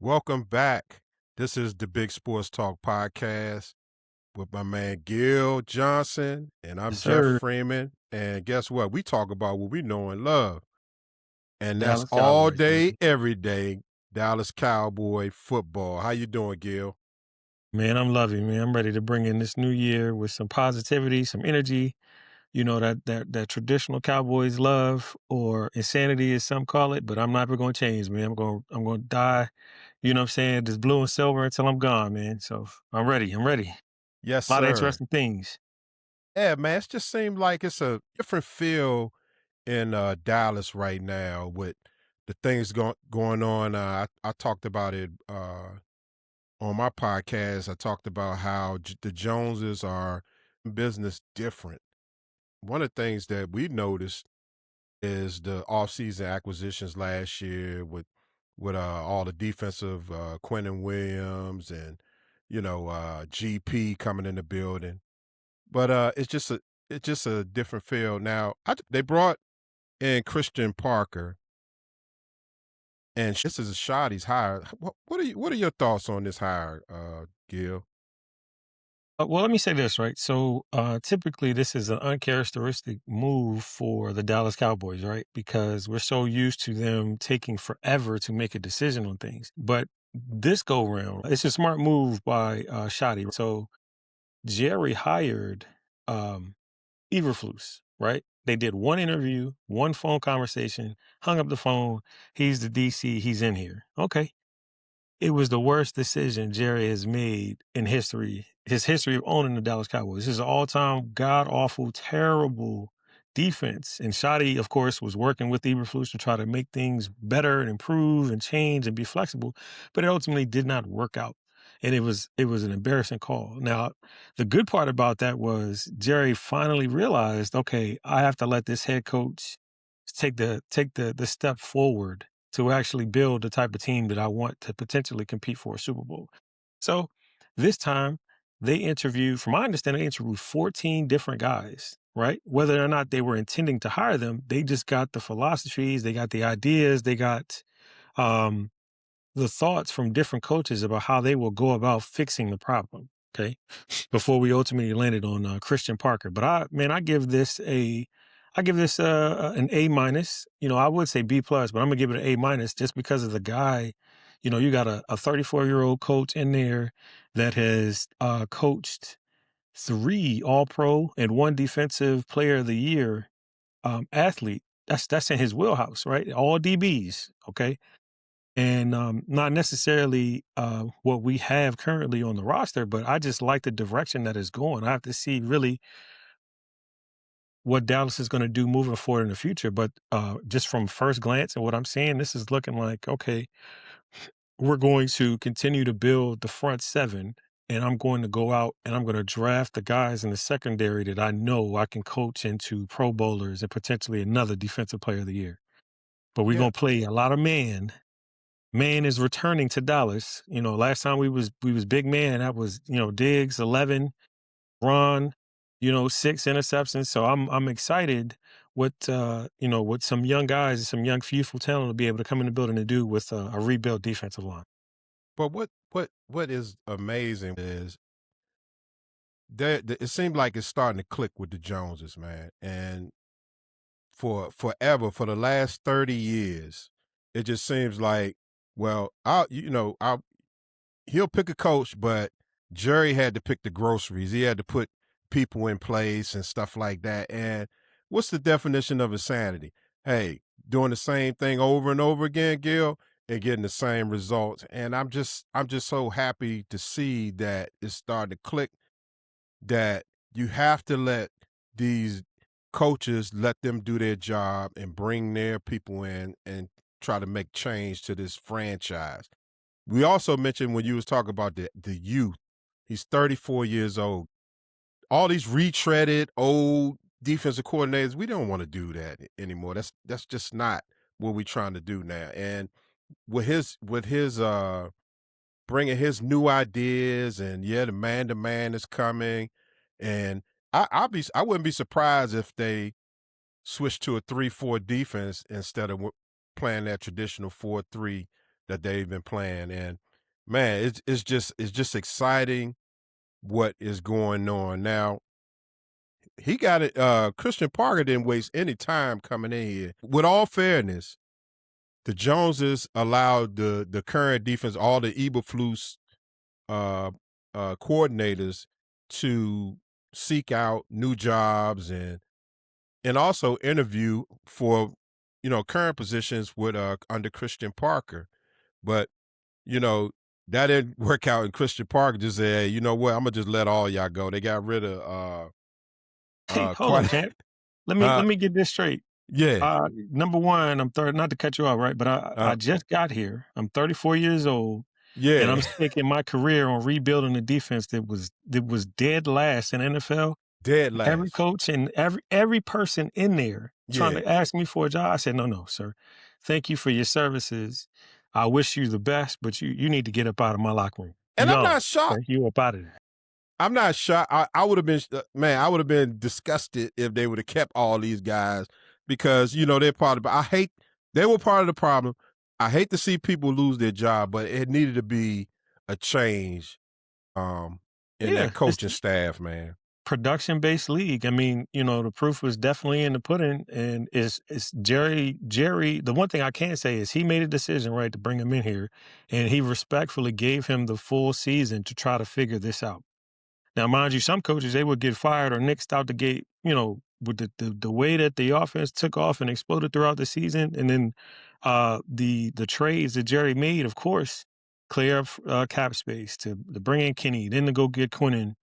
Welcome back. This is the Big Sports Talk podcast with my man Gil Johnson, and I'm Yes, Jeff sir. Freeman. And guess what? We talk about what we know and love, and that's Dallas all Cowboys, day, baby. every day. Dallas Cowboy football. How you doing, Gil? Man, I'm loving, man. I'm ready to bring in this new year with some positivity, some energy. You know that traditional Cowboys love or insanity, as some call it. But I'm never going to change, man. I'm going to die. You know what I'm saying? Just blue and silver until I'm gone, man. So I'm ready. I'm ready. Yes, A lot of sir. interesting things. Yeah, man. It just seemed like it's a different feel in Dallas right now with the things going on. I talked about it on my podcast. I talked about how the Joneses are in business different. One of the things that we noticed is the offseason acquisitions last year with all the defensive Quentin Williams and GP coming in the building. But it's just a different feel now. They brought in Christian Parker, and this is a shot he's hired. What are your thoughts on this hire, Gil? Well, let me say this, right? So, typically, this is an uncharacteristic move for the Dallas Cowboys, right? Because we're so used to them taking forever to make a decision on things. But this go round, it's a smart move by Shotty. So, Jerry hired um, Eberflus, right? They did one interview, one phone conversation, hung up the phone. He's the DC. He's in here. Okay. It was the worst decision Jerry has made in history, his history of owning the Dallas Cowboys. This is an all-time god-awful, terrible defense. And Shotty, of course, was working with Eberflus to try to make things better and improve and change and be flexible, but it ultimately did not work out. And it was an embarrassing call. Now, the good part about that was Jerry finally realized, okay, I have to let this head coach take the step forward to actually build the type of team that I want to potentially compete for a Super Bowl. So this time they interviewed, from my understanding, they interviewed 14 different guys, right? Whether or not they were intending to hire them, they just got the philosophies, they got the ideas, they got um, the thoughts from different coaches about how they will go about fixing the problem. Okay. Before we ultimately landed on Christian Parker. But I give this an A minus. You know, I would say B plus, but I'm gonna give it an A minus just because of the guy. You know, you got a 34-year-old coach in there that has coached three All Pro and one Defensive Player of the Year athlete. That's in his wheelhouse, right? All DBs. Okay, and not necessarily what we have currently on the roster, but I just like the direction that it's going. I have to see really what Dallas is going to do moving forward in the future. But just from first glance and what I'm seeing, this is looking like, okay, we're going to continue to build the front seven. And I'm going to go out and I'm going to draft the guys in the secondary that I know I can coach into Pro Bowlers and potentially another Defensive Player of the Year. But we're Yeah. going to play a lot of man is returning to Dallas. You know, last time we was big man, that was, Diggs 11, Ron, 6 interceptions. So I'm excited what some young guys and some young youthful talent will be able to come in the building and do with a rebuilt defensive line. But what is amazing is it seemed like it's starting to click with the Joneses, man. And for forever, for the last 30 years, it just seems like, well, he'll pick a coach, but Jerry had to pick the groceries. He had to put people in place and stuff like that. And what's the definition of insanity? Hey, doing the same thing over and over again, Gil, and getting the same results. And I'm just so happy to see that it's starting to click, that you have to let these coaches, let them do their job and bring their people in and try to make change to this franchise. We also mentioned when you was talking about the youth, he's 34 years old. All these retreaded old defensive coordinators, we don't want to do that anymore. That's just not what we're trying to do now. And with his bringing his new ideas, and yeah, the man to man is coming, and I wouldn't be surprised if they switch to a 3-4 defense instead of playing that traditional 4-3 that they've been playing. And man, it's just exciting what is going on now. He got it. Christian Parker didn't waste any time coming in here. With all fairness, the Joneses allowed the current defense, all the Eberflus uh, coordinators, to seek out new jobs and also interview for current positions with under Christian Parker. But you know that didn't work out, and Christian Parker just said, "Hey, you know what? I'm gonna just let all y'all go." They got rid of Hey, hold quite up, champ. Let me uh let me get this straight. yeah, Number one, I'm third. Not to cut you off, right? But I uh just got here. I'm 34 years old, and yeah, I'm sticking my career on rebuilding a defense that was dead last in NFL. dead Every last. coach and every person in there trying Yeah, to ask me for a job. I said, no, no, sir. Thank you for your services. I wish you the best, but you need to get up out of my locker room. You and I'm gone. not shocked. Okay, you up out of there. I'm not shocked. I would have been, man, I would have been disgusted if they would have kept all these guys because, they're part of, they were part of the problem. I hate to see people lose their job, but it needed to be a change um, in Yeah, that it's coaching staff, man. production based league. I mean, the proof was definitely in the pudding. And it's Jerry. The one thing I can say is he made a decision, right, to bring him in here, and he respectfully gave him the full season to try to figure this out. Now, mind you, some coaches they would get fired or nixed out the gate, with the way that the offense took off and exploded throughout the season, and then the trades that Jerry made, of course, clear up cap space to bring in Kenny, then to go get Quinnen.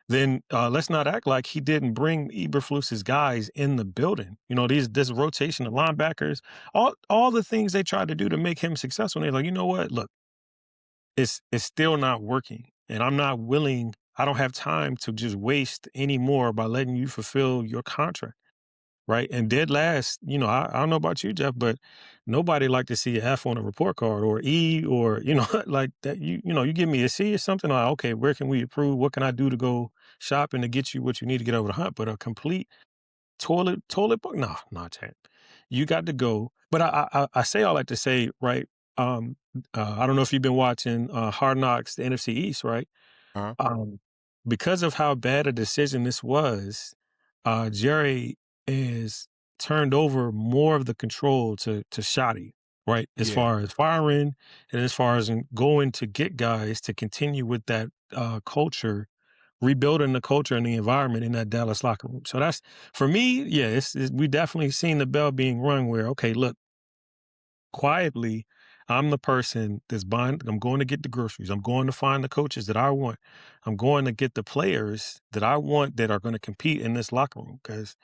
Then let's not act like he didn't bring Eberflus's guys in the building. This rotation of linebackers, all the things they tried to do to make him successful. And they're like, you know what? Look, it's still not working, and I'm not willing. I don't have time to just waste any more by letting you fulfill your contract, right? And dead last, I don't know about you, Jeff, but nobody like to see an F on a report card or E or like that. You give me a C or something. Like, okay, where can we improve? What can I do to go shopping to get you what you need to get over the hump? But a complete toilet book? No, no, champ. You got to go. But I say all that to say, right? Um, I don't know if you've been watching Hard Knocks, the NFC East, right? Huh? Um, because of how bad a decision this was, Jerry is turned over more of the control to Shotty, right? As Yeah, far as firing and as far as going to get guys to continue with that culture, rebuilding the culture and the environment in that Dallas locker room. So that's for me. Yeah, we definitely seen the bell being rung. Where okay, look, quietly, I'm the person that's buying. I'm going to get the groceries. I'm going to find the coaches that I want. I'm going to get the players that I want that are going to compete in this locker room. Because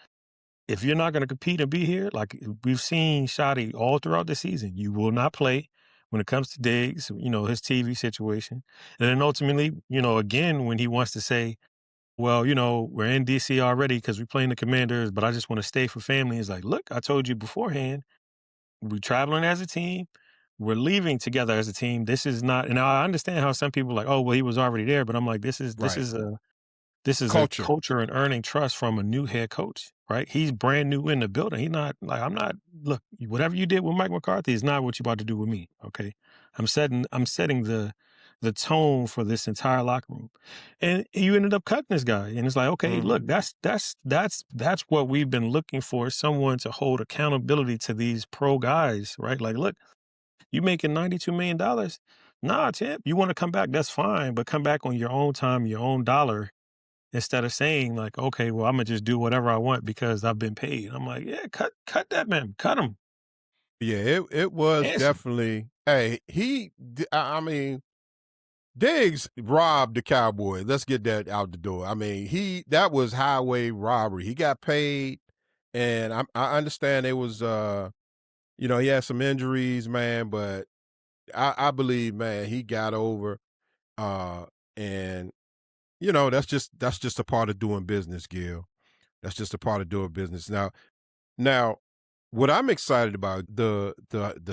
if you're not going to compete and be here, like we've seen Shotty all throughout the season, you will not play when it comes to Diggs, his TV situation. And then ultimately, again, when he wants to say, well, we're in DC already because we're playing the Commanders, but I just want to stay for family. It's like, look, I told you beforehand, we're traveling as a team. We're leaving together as a team. This is not, and I understand how some people are like, oh, well, he was already there, but I'm like, right. this is a Culture. culture and earning trust from a new head coach, right? He's brand new in the building. He's not like I'm not. Look, whatever you did with Mike McCarthy is not what you're about to do with me. Okay, I'm setting the tone for this entire locker room, and you ended up cutting this guy, and it's like, okay, Hmm. look, that's what we've been looking for: someone to hold accountability to these pro guys, right? Like, look, you making $92 million. Nah, champ, you want to come back? That's fine, but come back on your own time, your own dollar, instead of saying like, "Okay, well, Imma just do whatever I want because I've been paid." I'm like, "Yeah, cut that man. Cut him. Yeah, it was Answer." definitely. Hey, I mean, Diggs robbed the Cowboys. Let's get that out the door. I mean, that was highway robbery. He got paid, and I understand it was he had some injuries, man, but I believe, man, he got over. Uh and that's just a part of doing business, Gil. That's just a part of doing business. Now, what I'm excited about the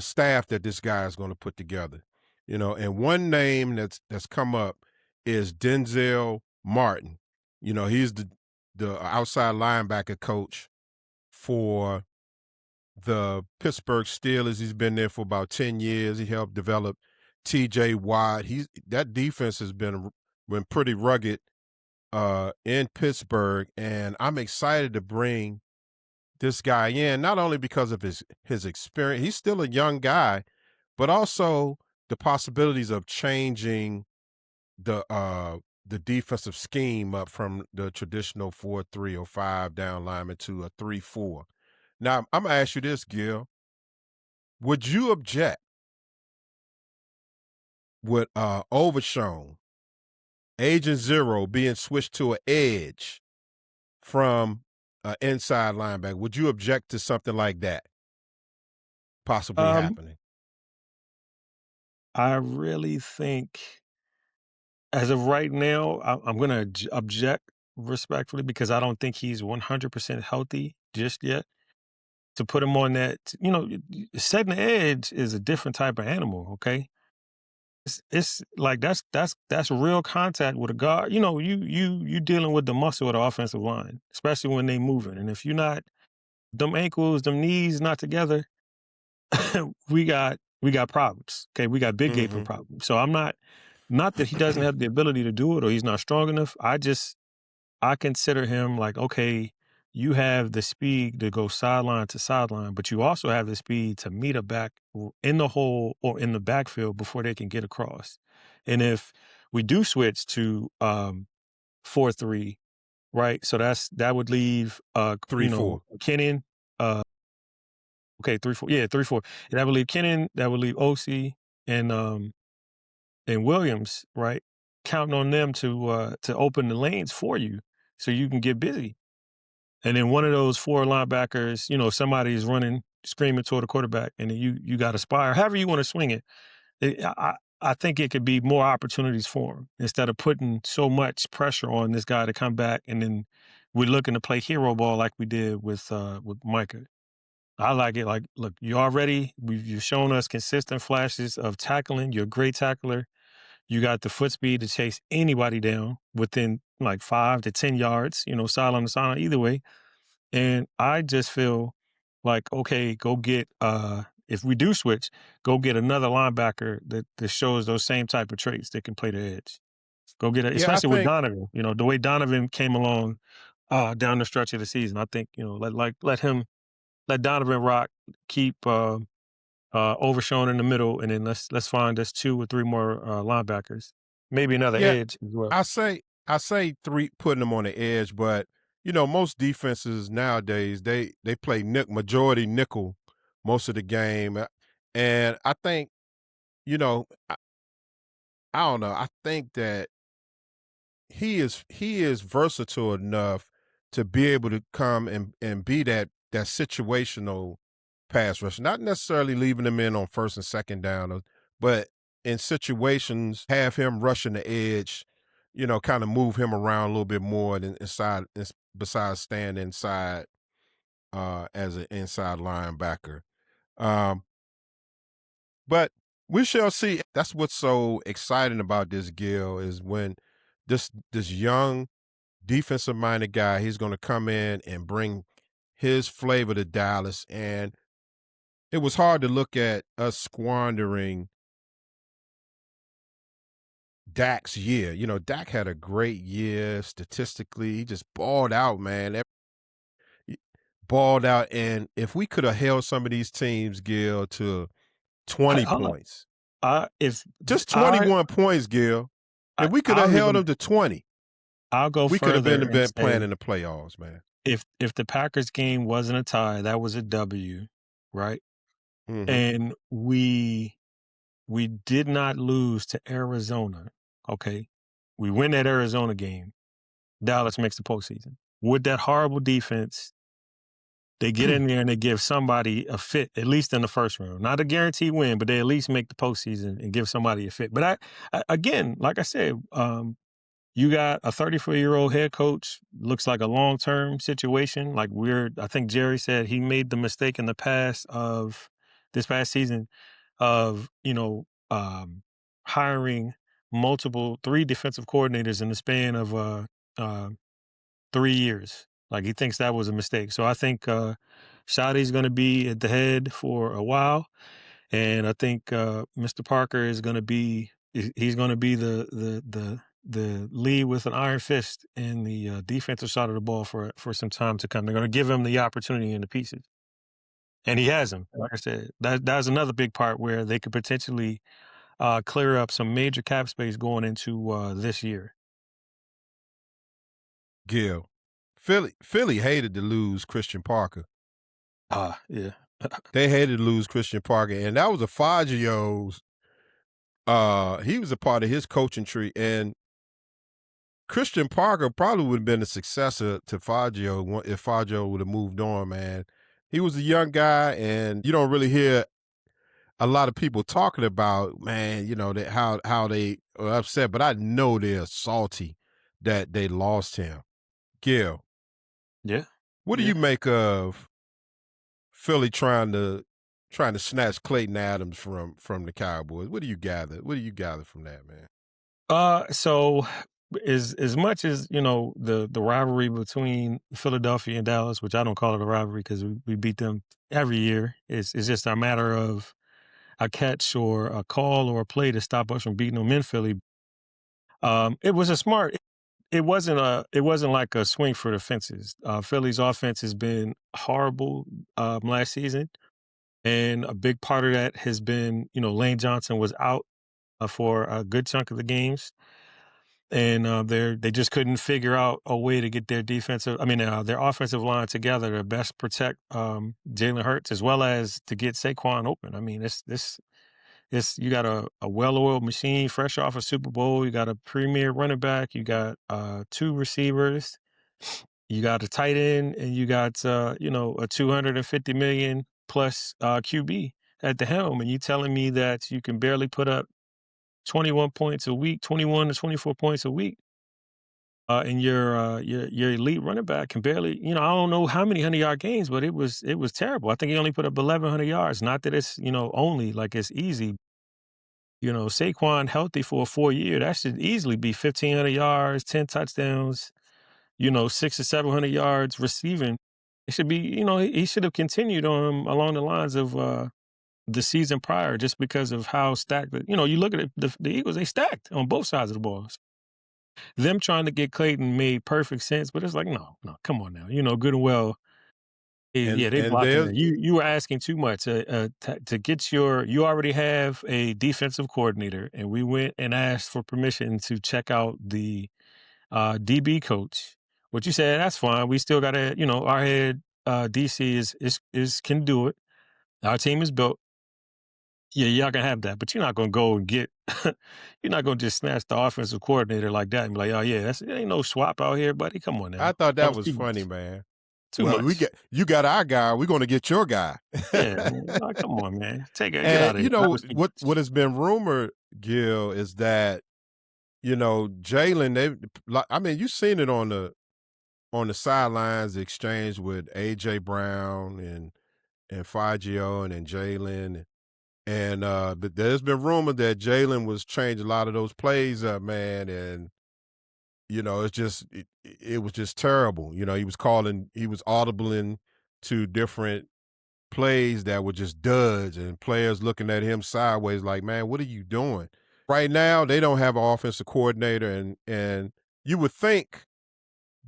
staff that this guy is going to put together, and one name that's come up is Denzel Martin. He's the outside linebacker coach for the Pittsburgh Steelers. He's been there for about 10 years. He helped develop TJ Watt. That defense has been pretty rugged in Pittsburgh, and I'm excited to bring this guy in, not only because of his experience. He's still a young guy, but also the possibilities of changing the defensive scheme up from the traditional 4-3 or 5 down lineman to a 3-4. Now, I'm gonna ask you this, Gil. Would you object with Overshown, Agent Zero being switched to an edge from an inside linebacker? Would you object to something like that possibly Um, happening? I really think as of right now, I'm going to object respectfully because I don't think he's 100% healthy just yet. To put him on that, setting the edge is a different type of animal. Okay, it's like that's real contact with a guard. You dealing with the muscle of the offensive line, especially when they moving. And if you're not them ankles, them knees not together, we got problems. Okay, we got big gaping Mhm. problems. So I'm not that he doesn't have the ability to do it or he's not strong enough. I consider him like, okay, you have the speed to go sideline to sideline, but you also have the speed to meet a back in the hole or in the backfield before they can get across. And if we do switch to 4-3, right? So that would leave 3-4. Kenyon, okay, 3-4. Yeah, 3-4. And that would leave Kenyon, that would leave OC and Williams, right? Counting on them to open the lanes for you so you can get busy. And then one of those four linebackers, somebody is running, screaming toward the quarterback, and then you got to spire. However you want to swing it, I think it could be more opportunities for him instead of putting so much pressure on this guy to come back, and then we're looking to play hero ball like we did with Micah. I like it. Like, look, you've shown us consistent flashes of tackling. You're a great tackler. You got the foot speed to chase anybody down within like 5 to 10 yards. Sideline to sideline, either way. And I just feel like, okay, go get if we do switch, go get another linebacker that shows those same type of traits that can play the edge. Go get it, Yeah, I especially with think Donovan. The way Donovan came along down the stretch of the season. I think, let Donovan rock, keep Overshown in the middle, and then let's find us 2 or 3 more linebackers. Maybe another yeah, edge as well. I say 3 putting them on the edge, but, most defenses nowadays, they play majority nickel most of the game, and I think, you know, I don't know, I think that he is versatile enough to be able to come and be that situational pass rusher, not necessarily leaving him in on first and second down, but in situations have him rushing the edge, kind of move him around a little bit more than besides staying inside as an inside linebacker. Um, but we shall see. That's what's so exciting about this, Gil, is when this young defensive minded guy, he's going to come in and bring his flavor to Dallas. And it was hard to look at us squandering Dak's year. Dak had a great year statistically. He just balled out, man. He balled out. And if we could have held some of these teams, Gil, to 20 Hold on. points, If just I, 21 points, Gil. If we could have I'll held even them to 20, I'll go we could have further and been playing say in the playoffs, man. if the Packers game wasn't a tie, that was a W, right? Hmm. And we did not lose to Arizona. Okay. We win that Arizona game. Dallas makes the postseason. With that horrible defense, they get in there and they give somebody a fit, at least in the first round. Not a guaranteed win, but they at least make the postseason and give somebody a fit. But again, like I said, you got a 34-year-old head coach, looks like a long-term situation. Like I think Jerry said he made the mistake in the past of this past season of, hiring 3 defensive coordinators in the span of uh, 3 years. Like he thinks that was a mistake. So I think Shotty's going to be at the head for a while, and I think Mr. Parker is going to be he's going to be the lead with an iron fist in the defensive side of the ball for some time to come. They're going to give him the opportunity and the pieces, and he has them. Like I said, that's another big part where they could potentially clear up some major cap space going into this year. Gil. Philly hated to lose Christian Parker. Yeah. They hated to lose Christian Parker, and that was a Fangio's. He was a part of his coaching tree, and Christian Parker probably would have been a successor to Fangio if Fangio would have moved on. Man, he was a young guy, and you don't really hear a lot of people talking about, man, that how they are upset, but I know they're salty that they lost him. Gil, Yeah. what do Yeah. you make of Philly trying to snatch Clayton Adams from the Cowboys? What do you gather? What do you gather from that, man? So as much as the rivalry between Philadelphia and Dallas, which I don't call it a rivalry because we beat them every year, is just a matter of a catch or a call or a play to stop us from beating them in Philly. It was a smart. It wasn't like a swing for the fences. Philly's offense has been horrible last season, and a big part of that has been Lane Johnson was out for a good chunk of the games, and they just couldn't figure out a way to get their offensive line together to best protect Jalen Hurts as well as to get Saquon open. I mean, it's you got a well-oiled machine, fresh off a Super Bowl. You got a premier running back. You got two receivers. You got a tight end, and you got a 250 million plus QB at the helm. And you telling me that you can barely put up 21 points a week, 21 to 24 points a week, and your elite running back can barely, I don't know how many 100-yard games, but it was terrible. I think he only put up 1,100 yards. Not that it's only like it's easy. Saquon healthy for a 4 year, that should easily be 1,500 yards, 10 touchdowns, 600 or 700 yards receiving. It should be, he should have continued on along the lines of the season prior, just because of how stacked. You look at it, the Eagles, they stacked on both sides of the ball. Them trying to get Clayton made perfect sense, but it's like, no, no, come on now. Good and well. And Yeah, they and blocking there's it. You were asking too much to get you already have a defensive coordinator, and we went and asked for permission to check out the DB coach. What you said, that's fine. We still got to, our head DC is can do it. Our team is built. Yeah, y'all can have that, but you're not gonna go and get. You're not gonna just snatch the offensive coordinator like that and be like, "Oh yeah, it ain't no swap out here, buddy. Come on I now, thought that that was was too funny, much. man. Too Well, much." you got our guy. We're going to get your guy. Yeah, man. Like, come on, man. Get And out of here. That was too what much. has been rumored, Gil, is that Jalen. I mean, you seen it on the sidelines, the exchange with AJ Brown and Fangio and then Jalen. And but there's been rumor that Jalen was changing a lot of those plays up, man, and it was just terrible. He was audibling to different plays that were just duds, and players looking at him sideways like, man, what are you doing? Right now, they don't have an offensive coordinator, and you would think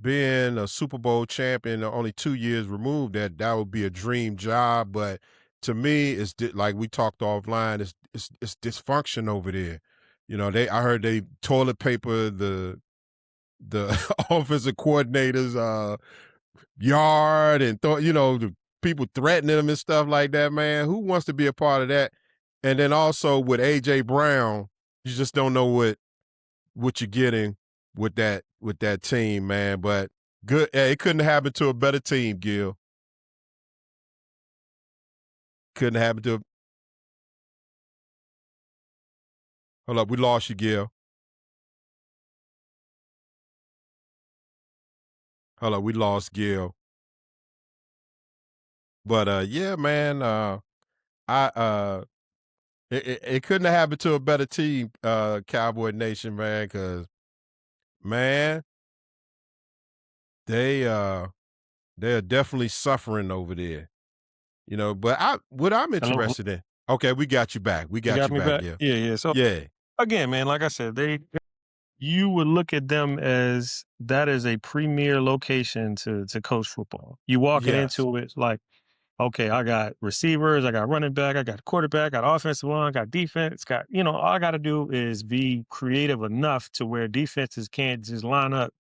being a Super Bowl champion, only 2 years removed, that would be a dream job. But to me, like we talked offline, it's dysfunction over there. I heard they toilet paper the offensive coordinator's yard and the people threatening them and stuff like that. Man, who wants to be a part of that? And then also with AJ Brown, you just don't know what you're getting with that team, man. But good, it couldn't happen to a better team, Gil. Couldn't happen to. Hold up, we lost you, Gil. Hold up, we lost Gil. But yeah, man. I it couldn't have happened to a better team, Cowboy Nation, man. Because man, they they're definitely suffering over there. But what I'm Hello, interested in. Okay, we got you back. We you got got you me back. back? Yeah. Yeah, yeah. So Yeah. again, man, like I said, you would look at them as that is a premier location to coach football. You walking Yes. into it like, okay, I got receivers, I got running back, I got quarterback, I got offensive line, I got defense, got, all I got to do is be creative enough to where defenses can't just line up.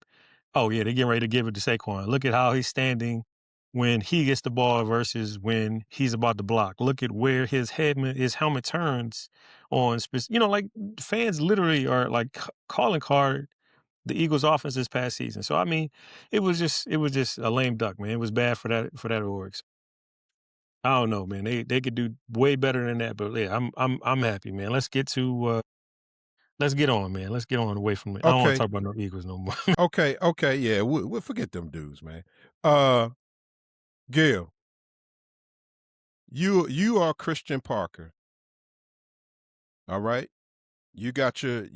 Oh, yeah, they're getting ready to give it to Saquon. Look at how he's standing when he gets the ball versus when he's about to block. Look at where his helmet turns on, like fans literally are like calling card the Eagles offense this past season. So, I mean, it was just a lame duck, man. It was bad for that org. I don't know, man. They could do way better than that, but yeah, I'm happy, man. Let's get on, man. Let's get on away from it. I don't want to Okay. talk about no Eagles no more. Okay. Okay. Yeah. We forget them dudes, man. Uh, Gail, you are Christian Parker. All right. You got your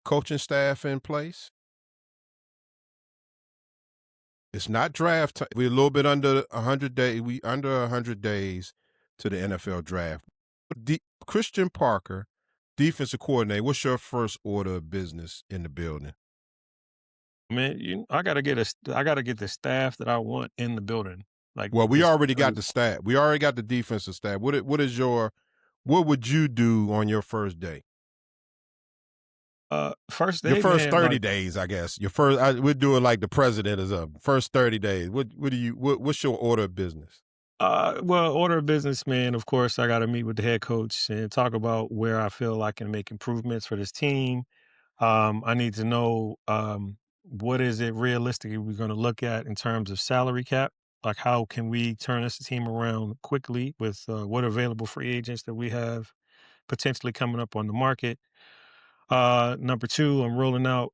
coaching staff in place. It's not draft time. We're a little bit under 100 days. We under 100 days to the NFL draft. Christian Parker, defensive coordinator. What's your first order of business in the building? Man, I gotta get the staff that I want in the building. Like Well, we this already got the staff. We already got the defensive staff. What would you do on your first day? first Your day, first man, 30 like days, I guess. We're doing like the president is up. First 30 days. What's your order of business? well, order of business, man, of course I gotta meet with the head coach and talk about where I feel I can make improvements for this team. I need to know what is it realistically we're going to look at in terms of salary cap. Like, how can we turn this team around quickly with what available free agents that we have potentially coming up on the market? Number two, I'm rolling out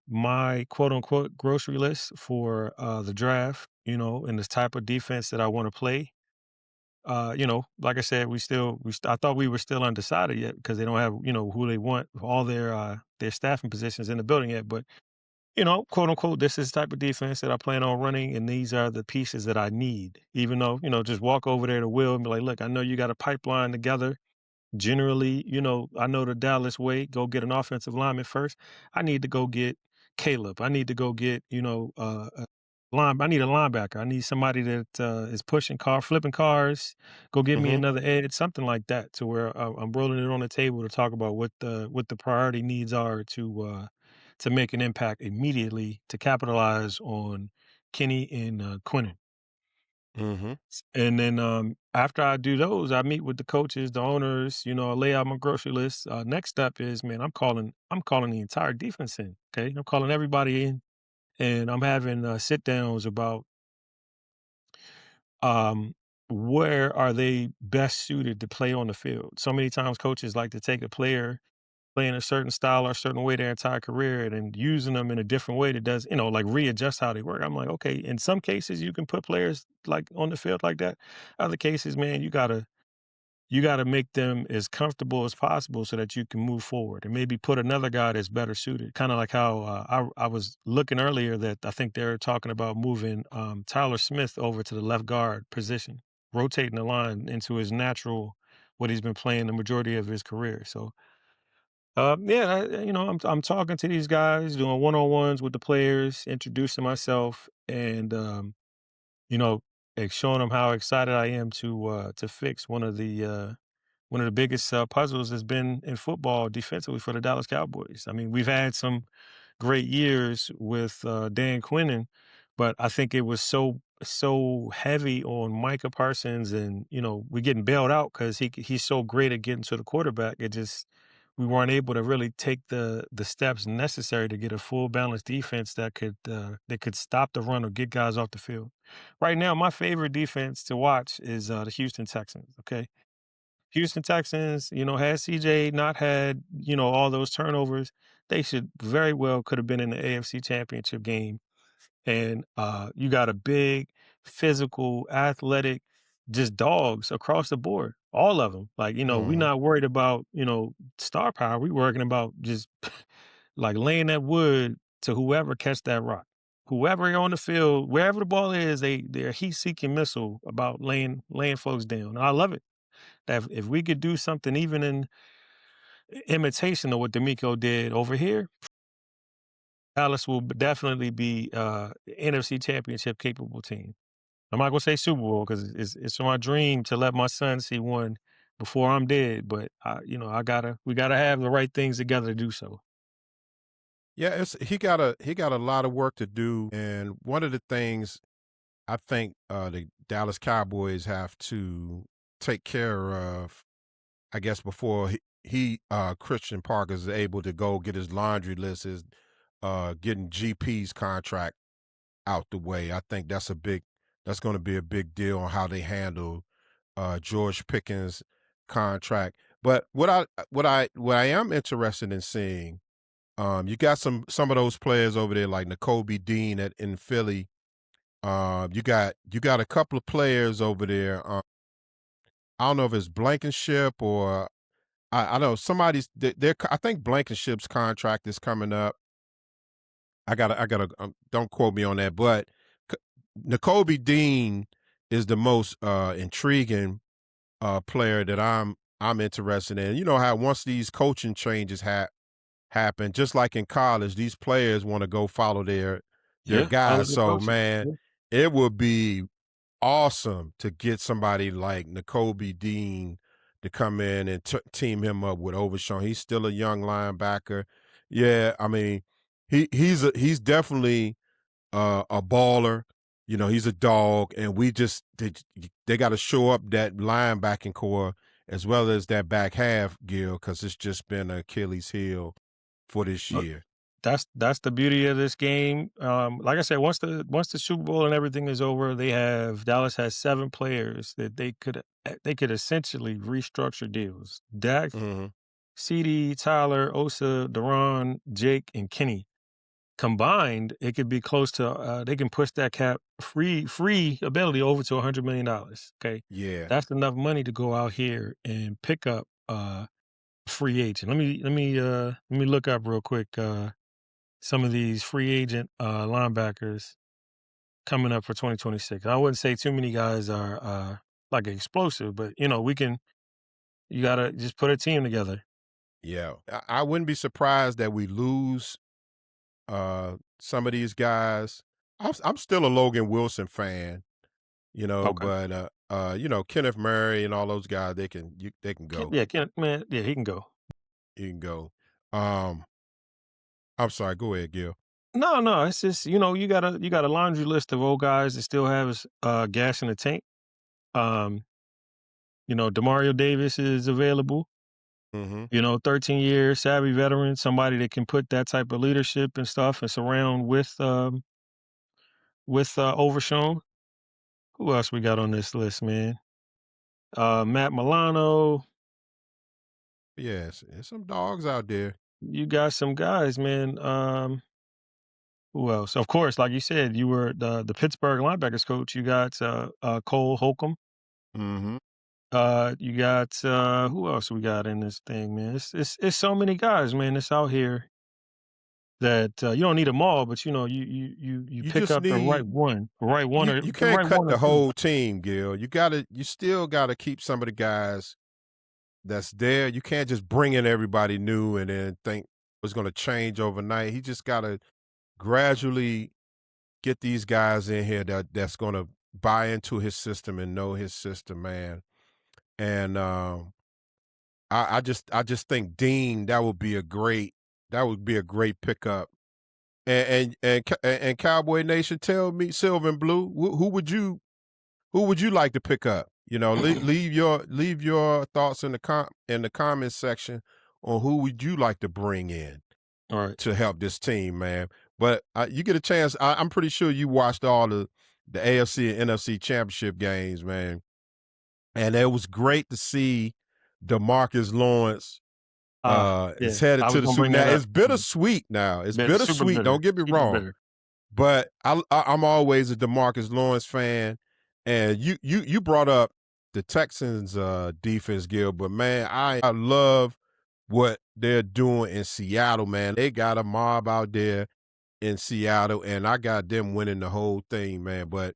my quote unquote grocery list for the draft, and this type of defense that I want to play. Like I said, I thought we were still undecided yet because they don't have, who they want, all their staffing positions in the building yet. But, quote unquote, this is the type of defense that I plan on running, and these are the pieces that I need. Even though, just walk over there to Will and be like, look, I know you got a pipeline together. Generally, I know the Dallas way, go get an offensive lineman first. I need to go get Caleb. I need to go get, I need a linebacker. I need somebody that is flipping cars. Go get me Mhm. another edge, something like that, to where I'm rolling it on the table to talk about what the priority needs are to make an impact immediately to capitalize on Kenny and Quinnen. Mhm. And then after I do those, I meet with the coaches, the owners, I lay out my grocery list. Next step is, man, I'm calling the entire defense in. Okay. I'm calling everybody in and I'm having sit downs about um where are they best suited to play on the field. So many times coaches like to take a player playing a certain style or a certain way their entire career and then using them in a different way that does, like readjust how they work. I'm like, okay, in some cases you can put players like on the field like that. Other cases, man, you gotta make them as comfortable as possible so that you can move forward and maybe put another guy that's better suited. Kind of like how I was looking earlier that I think they're talking about moving Tyler Smith over to the left guard position, rotating the line into his natural what he's been playing the majority of his career. So yeah, I'm talking to these guys, doing one on ones with the players, introducing myself, and you know, showing them how excited I am to fix one of the biggest puzzles has been in football defensively for the Dallas Cowboys. I mean, we've had some great years with Dan Quinnen, but I think it was so heavy on Micah Parsons, and we're getting bailed out because he's so great at getting to the quarterback. It just we weren't able to really take the steps necessary to get a full balanced defense that could stop the run or get guys off the field. Right now, my favorite defense to watch is the Houston Texans. Okay, Houston Texans, had CJ not had, all those turnovers, they should very well could have been in the AFC Championship game. And you got a big, physical, athletic, just dogs across the board, all of them. Like, we're Mhm. not worried about, star power. We're working about just like laying that wood to whoever catch that rock. whoever on the field, wherever the ball is, they're heat-seeking missile about laying folks down. And I love it. That if we could do something even in imitation of what D'Amico did over here, Dallas will definitely be NFC Championship capable team. I'm not gonna say Super Bowl because it's my dream to let my son see one before I'm dead. But we gotta have the right things together to do so. Yeah, he got a lot of work to do, and one of the things I think the Dallas Cowboys have to take care of, I guess, before Christian Parker is able to go get his laundry list, is getting GP's contract out the way. I think that's going to be a big deal on how they handle George Pickens' contract. But what I am interested in seeing, you got some of those players over there like N'Kobe Dean in Philly. You got a couple of players over there. I don't know if it's Blankenship or I know somebody's. I think Blankenship's contract is coming up. I gotta. Don't quote me on that, but C- N'Kobe Dean is the most intriguing player that I'm interested in. You know how once these coaching changes happen, just like in college, these players want to go follow their Yeah, follow guys. the So coaches. man, Yeah. it would be awesome to get somebody like N'Kobe Dean to come in and team him up with Overshawn. He's still a young linebacker. Yeah, I mean, he's definitely a baller. You know, he's a dog, and they got to show up that linebacking core as well as that back half, Gil, because it's just been an Achilles heel for this Look, year. that's the beauty of this game. Like I said, once the Super Bowl and everything is over, Dallas has 7 players that they could essentially restructure deals. Dak, Hmm. CD, Tyler, Osa, Deron, Jake, and Kenny. Combined, it could be close to they can push that cap free ability over to $100 million. Okay. Yeah, That's enough money to go out here and pick up free agent. Let me look up real quick some of these free agent linebackers coming up for 2026. I wouldn't say too many guys are like explosive, but you gotta just put a team together. yeah. I wouldn't be surprised that we lose some of these guys. I'm still a Logan Wilson fan, Okay. but Kenneth Murray and all those guys, they can go. Man, yeah, he can go. You can go. Um, I'm sorry. Go ahead, Gil. No, no, it's just you got a laundry list of old guys that still have gas in the tank. Um, Demario Davis is available. Hmm. 13 years, savvy veteran, somebody that can put that type of leadership and stuff and surround with Overshown. Who else we got on this list, man? Matt Milano. Yes, there's some dogs out there. You got some guys, man. Who else? Of course, like you said, you were the Pittsburgh linebackers coach. You got Cole Holcomb. Hmm. You got who else we got in this thing, man? It's so many guys, man. That's out here that you don't need them all, but you You pick just up the need right one or you the can't right cut one or the two. whole team, Gil. You still gotta keep some of the guys that's there. You can't just bring in everybody new and then think it's gonna change overnight. He just gotta gradually get these guys in here that's gonna buy into his system and know his system, man. And I just think Dean, that would be a great pickup. And Cowboy Nation, tell me, Silver and Blue, who would you like to pick up? Leave your thoughts in the comments section on who would you like to bring in All right. to help this team, man. But you get a chance. I'm pretty sure you watched all the AFC and NFC championship games, man, and it was great to see DeMarcus Lawrence is Yeah, headed I to was the gonna Super. bring Now that it's up. bittersweet. Now it's Super bittersweet. Don't bitter, get me super wrong, bitter. but I'm always a DeMarcus Lawrence fan. And you brought up the Texans defense, Gil, but man, I love what they're doing in Seattle, man. They got a mob out there. in Seattle, and I got them winning the whole thing, man. But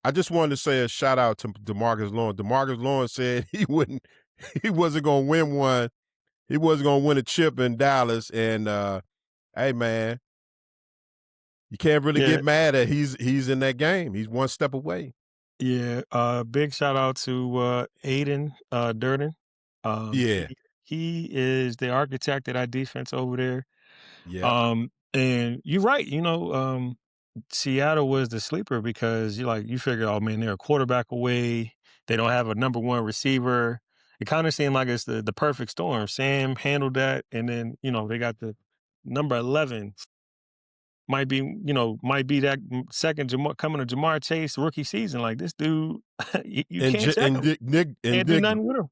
I just wanted to say a shout out to DeMarcus Lawrence. DeMarcus Lawrence said he wasn't gonna win one. He wasn't gonna win a chip in Dallas. And hey, man, you can't really Yeah, get mad at he's in that game. He's one step away. yeah. Big shout out to Aiden Durden. Um, he Yeah, he is the architect of that defense over there. yep. And you're right. Seattle was the sleeper because you figure, oh man, they're a quarterback away. They don't have a number one receiver. It kind of seemed like it's the perfect storm. Sam handled that, and then they got the number 11 might be that second coming to Jamar Chase rookie season. Like this dude, you And can't J- check and him. Di- Nick and Can't do Nick, nothing with him.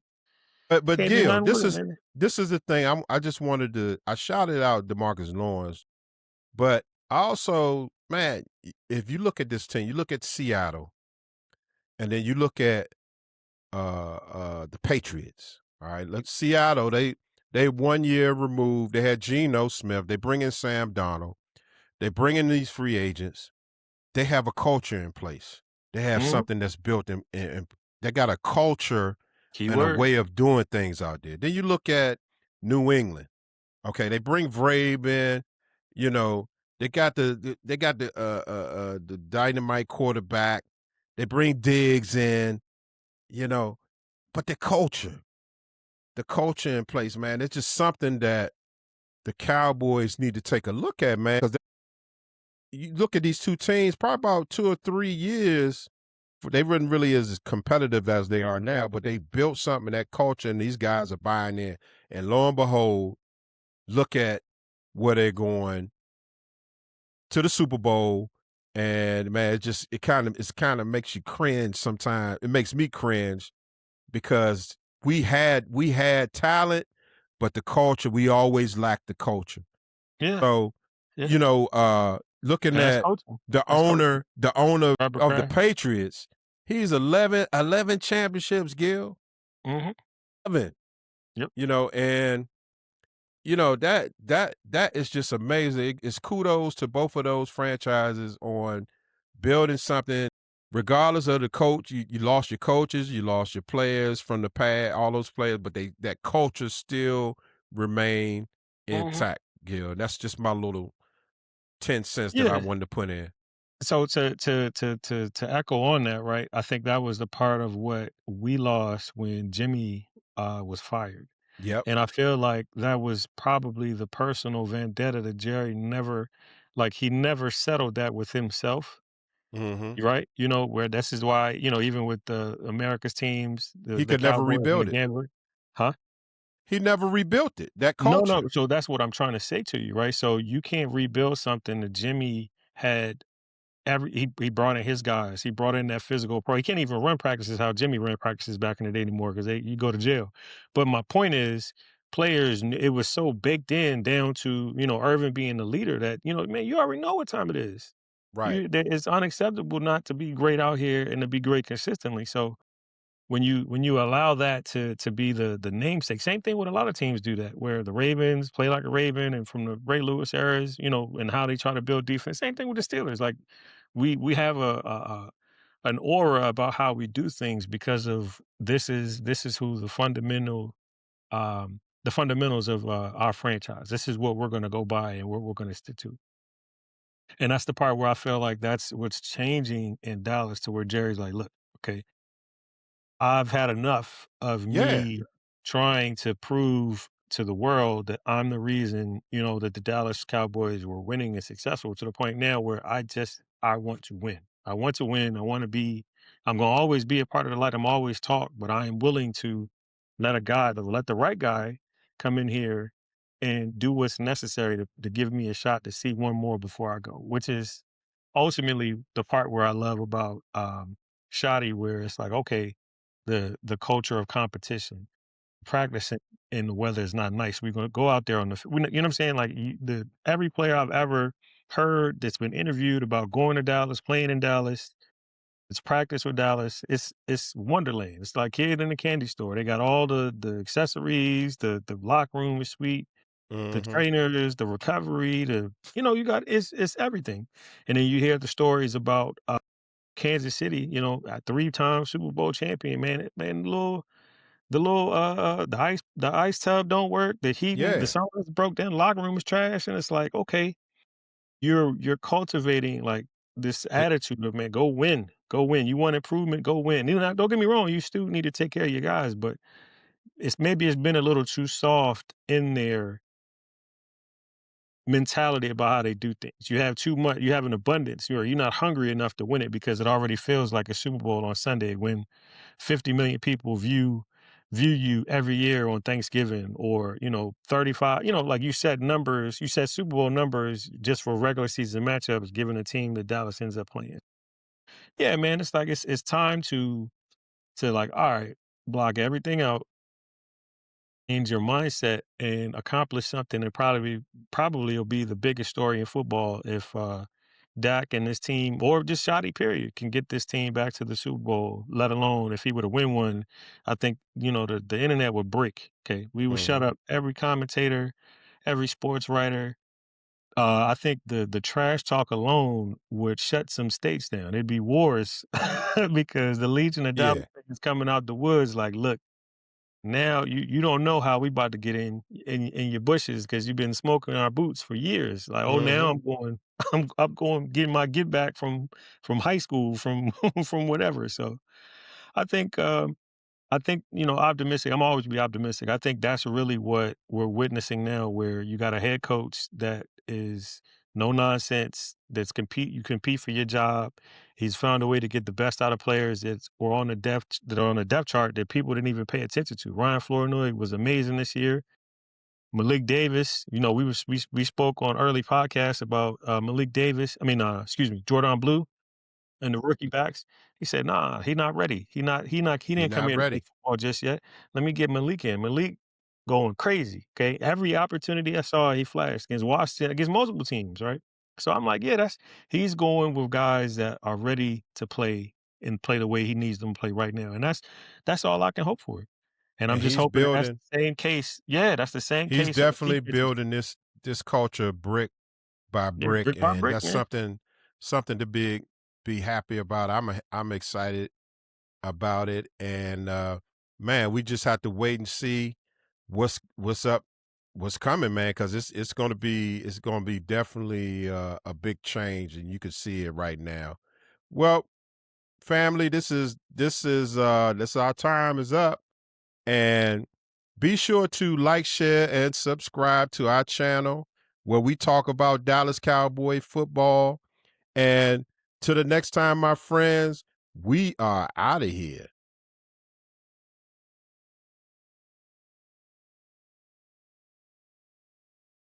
but Can't do Gil, nothing with him, man. this is the thing. I just wanted to I shouted out DeMarcus Lawrence, but I also, man, if you look at this team, you look at Seattle, and then you look at the Patriots. All right, look, Seattle, they 1 year removed. They had Geno Smith. They bring in Sam Donald. They bring in these free agents. They have a culture in place. They have Mhm. something that's built in they got a culture and a Keyword. way of doing things out there. Then you look at New England. Okay, they bring Vrab in. You know, they got the dynamite quarterback. They bring Diggs in. You know, but the culture in place, man, it's just something that the Cowboys need to take a look at, man. Because you look at these two teams, probably about 2 or 3 years, they weren't really as competitive as they are now, but they built something in that culture, and these guys are buying in. And lo and behold, look at where they're going to the Super Bowl. And man, it kind of makes you cringe sometimes. It makes me cringe because we had talent, but the culture, we always lacked the culture. Yeah, So, yeah. looking And that's at coaching. the That's coaching. owner Robert of the Kraft. Patriots, he's 11 championships, Gil. Mhm. 11, Yep. and that is just amazing. It's kudos to both of those franchises on building something. Regardless of the coach, you lost your coaches, you lost your players from the past, all those players, but that culture still remain Mhm. intact, Gil. That's just my little 10 cents that I Yeah. wanted to put in. So to echo on that, right? I think that was the part of what we lost when Jimmy was fired. Yep. And I feel like that was probably the personal vendetta that Jerry never he never settled that with himself. Hmm. Right? Where this is why, even with the America's teams, the He the could never Cowboys and the rebuild it. Gambler. Huh? He never rebuilt it. That No, no. culture. So that's what I'm trying to say to you, right? So you can't rebuild something that Jimmy had. He brought in his guys. He brought in that physical pro. He can't even run practices how Jimmy ran practices back in the day anymore because you go to jail. But my point is, players, it was so baked in down to Irvin being the leader that man, you already know what time it is. Right. It's unacceptable not to be great out here and to be great consistently. So when you allow that to be the namesake, same thing with a lot of teams do that, where the Ravens play like a Raven, and from the Ray Lewis eras, and how they try to build defense. Same thing with the Steelers. Like we have an aura about how we do things because of this is who the fundamentals of our franchise. This is what we're going to go by and what we're going to stick to. And that's the part where I feel like that's what's changing in Dallas to where Jerry's like, look, okay, I've had enough of Yeah. me trying to prove to the world that I'm the reason, that the Dallas Cowboys were winning and successful to the point now where I want to win. I want to win. I'm going to always be a part of the light. I'm always talk, but I am willing to let the right guy come in here and do what's necessary to give me a shot to see one more before I go, which is ultimately the part where I love about Shoddy, where it's like, okay, the culture of competition, practicing in the weather is not nice. We're gonna go out there on you know what I'm saying? Like every player I've ever heard that's been interviewed about going to Dallas, playing in Dallas, it's practice with Dallas. It's Wonderland. It's like kid in a candy store. They got all the accessories. The locker room is sweet. The Mhm. trainers, the recovery, you got it's everything. And then you hear the stories about, Kansas City, a three-time Super Bowl champion, man, the ice tub don't work, the heating, the Yeah. saunas broke down, locker room is trash, and it's like, okay, you're cultivating, like, this It attitude of, "Man, go win, go win. You want improvement, go win." Don't get me wrong, you still need to take care of your guys, but it's been a little too soft in their mentality about how they do things. You have an abundance, you're not hungry enough to win it because it already feels like a Super Bowl on Sunday when 50 million people view you every year on Thanksgiving, or 35, like you said Super Bowl numbers just for regular season matchups given the team that Dallas ends up playing. Yeah, man, it's like it's time to like, all right, block everything out, change your mindset and accomplish something that probably will be the biggest story in football if Dak and this team, or just Shoddy period, can get this team back to the Super Bowl, let alone if he were to win one. I think, the internet would break. Okay. We would shut Mhm. up every commentator, every sports writer. I think the trash talk alone would shut some states down. It'd be wars because the Legion of Doubt Yeah. is coming out the woods like, look, now you don't know how we about to get in your bushes because you've been smoking our boots for years. Like, oh, now Mhm. I'm going I'm going getting my get back from high school, from from whatever. So I think I think, optimistic. I'm always be optimistic. I think that's really what we're witnessing now, where you got a head coach that is no nonsense, you compete for your job. He's found a way to get the best out of players that are on the depth chart that people didn't even pay attention to. Ryan Flournoy was amazing this year. Malik Davis, we spoke on early podcasts about Malik Davis. I mean, excuse me, Jordan Blue and the rookie backs. He said, "Nah, he not ready. He He didn't come not here to play ready. football just yet. Let me get Malik in." Malik going crazy, okay? Every opportunity I saw, he flashed against Washington, against multiple teams, right? So I'm like, yeah, he's going with guys that are ready to play and play the way he needs them to play right now. And that's all I can hope for. And I'm And just hoping that that's building the same case. Yeah, that's the same he's case on definitely defense. building this culture brick by Yeah, brick, brick by and brick, that's man. something to be happy about. I'm excited about it, and man, we just have to wait and see what's up, what's coming, man, because it's gonna be definitely a big change, and you can see it right now. Well, family, this our time is up, and be sure to like, share, and subscribe to our channel where we talk about Dallas Cowboy football. And to the next time, my friends, we are out of here.